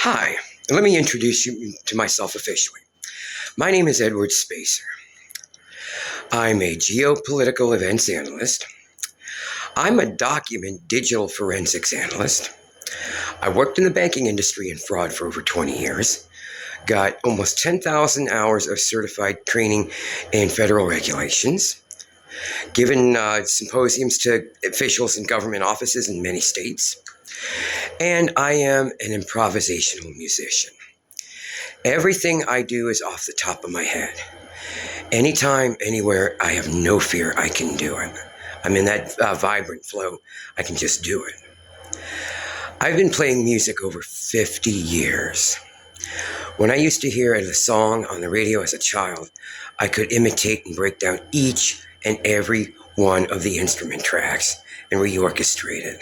Hi, let me introduce you to myself officially. My name is Edward Spacer. I'm a geopolitical events analyst. I'm a document digital forensics analyst. I worked in the banking industry and fraud for over 20 years. Got almost 10,000 hours of certified training in federal regulations. Given symposiums to officials in government offices in many states. And I am an improvisational musician. Everything I do is off the top of my head. Anytime, anywhere, I have no fear I can do it. I'm in that vibrant flow. I can just do it. I've been playing music over 50 years. When I used to hear a song on the radio as a child, I could imitate and break down each and every one of the instrument tracks and reorchestrate it.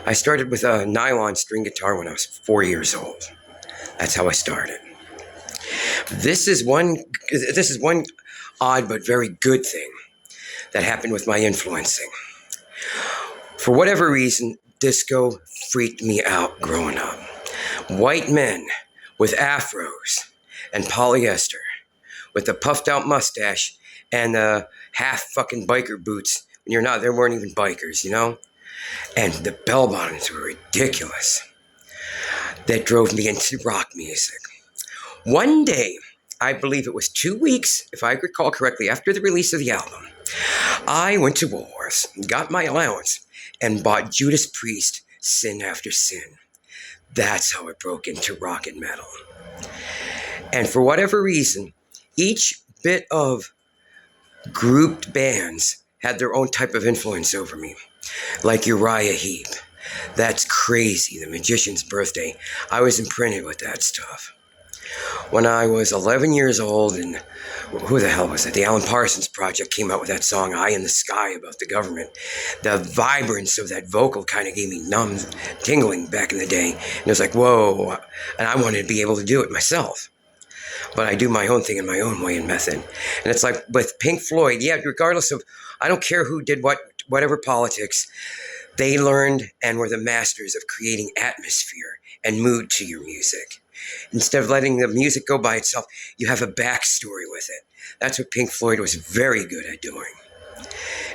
I started with a nylon string guitar when I was 4 years old. That's how I started. This is one odd but very good thing that happened with my influencing. For whatever reason, disco freaked me out growing up. White men with afros and polyester, with a puffed out mustache and the half fucking biker boots when they weren't even bikers, you know? And the bell bottoms were ridiculous. That drove me into rock music. One day, I believe it was 2 weeks, if I recall correctly, after the release of the album, I went to Woolworths, got my allowance, and bought Judas Priest, Sin After Sin. That's how I broke into rock and metal. And for whatever reason, each bit of grouped bands had their own type of influence over me, like Uriah Heep. That's crazy, The Magician's Birthday. I was imprinted with that stuff. When I was 11 years old, and who the hell was it? The Alan Parsons Project came out with that song, Eye in the Sky, about the government. The vibrance of that vocal kind of gave me numb tingling back in the day. And it was like, whoa. And I wanted to be able to do it myself. But I do my own thing in my own way and method. And it's like with Pink Floyd, yeah, regardless of, I don't care who did whatever politics, they learned and were the masters of creating atmosphere and mood to your music. Instead of letting the music go by itself, you have a backstory with it. That's what Pink Floyd was very good at doing.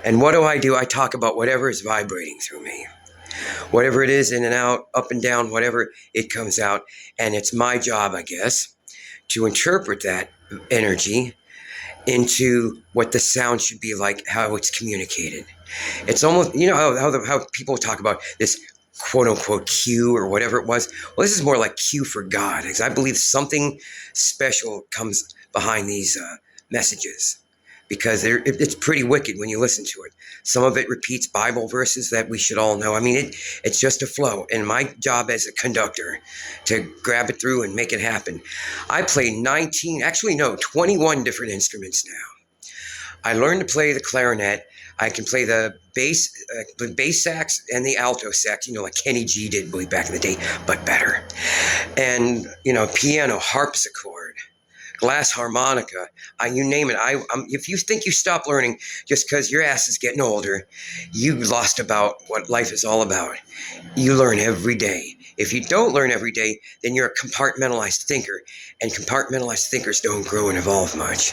And what do? I talk about whatever is vibrating through me. Whatever it is, in and out, up and down, whatever, it comes out. And it's my job, I guess, to interpret that energy into what the sound should be like, how it's communicated. It's almost, you know, how people talk about this quote-unquote Q or whatever it was. Well, this is more like Q for God, because I believe something special comes behind these messages, because it's pretty wicked when you listen to it. Some of it repeats Bible verses that we should all know. I mean, it's just a flow, and my job as a conductor to grab it through and make it happen. I play 21 different instruments now. I learned to play the clarinet. I can play the bass sax and the alto sax, you know, like Kenny G did way back in the day, but better. And, you know, piano, harpsichord, glass harmonica, you name it. If you think you stop learning just because your ass is getting older, you lost about what life is all about. You learn every day. If you don't learn every day, then you're a compartmentalized thinker, and compartmentalized thinkers don't grow and evolve much.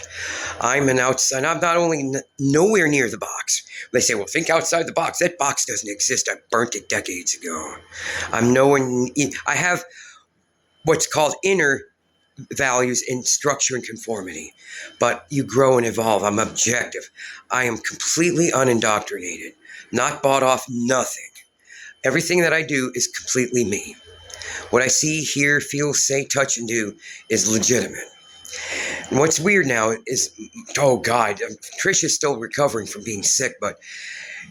I'm not only nowhere near the box. They say, well, think outside the box. That box doesn't exist. I burnt it decades ago. I have what's called inner values in structure and conformity, but you grow and evolve. I'm objective. I am completely unindoctrinated, not bought off, nothing. Everything that I do is completely me. What I see, hear, feel, say, touch, and do is legitimate. And what's weird now is, oh God, Trish is still recovering from being sick, but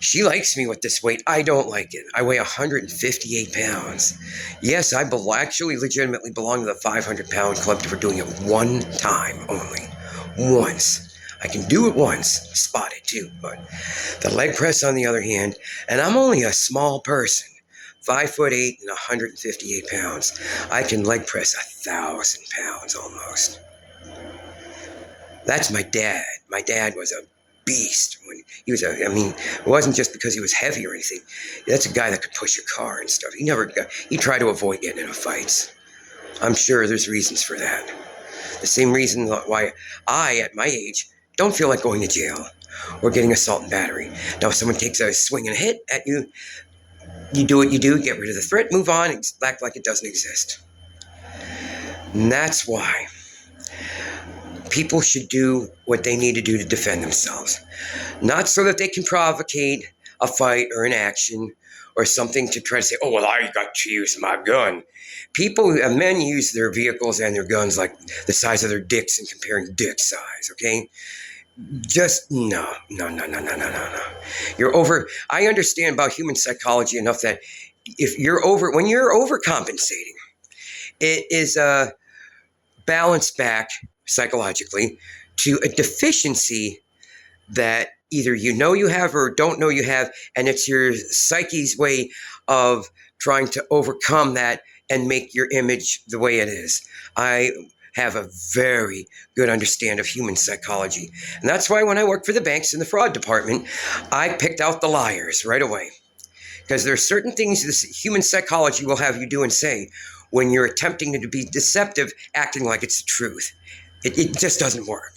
she likes me with this weight. I don't like it. I weigh 158 pounds. Yes, I actually legitimately belong to the 500-pound club for doing it one time only. Once. I can do it once, spot it too, but the leg press on the other hand, and I'm only a small person, 5'8" and 158 pounds. I can leg press 1,000 pounds almost. That's my dad. My dad was a beast. When he was it wasn't just because he was heavy or anything. That's a guy that could push a car and stuff. He tried to avoid getting into fights. I'm sure there's reasons for that. The same reason why I, at my age, don't feel like going to jail or getting assault and battery. Now, if someone takes a swing and a hit at you, you do what you do, get rid of the threat, move on, and act like it doesn't exist. And that's why people should do what they need to do to defend themselves. Not so that they can provocate a fight or an action or something to try to say, oh, well, I got to use my gun. Men use their vehicles and their guns like the size of their dicks and comparing dick size, okay? Just no. I understand about human psychology enough that when you're overcompensating, it is a balance back psychologically to a deficiency that either you know you have or don't know you have, and it's your psyche's way of trying to overcome that and make your image the way it is. I have a very good understanding of human psychology. And that's why when I worked for the banks in the fraud department, I picked out the liars right away. Because there are certain things this human psychology will have you do and say when you're attempting to be deceptive, acting like it's the truth. It just doesn't work.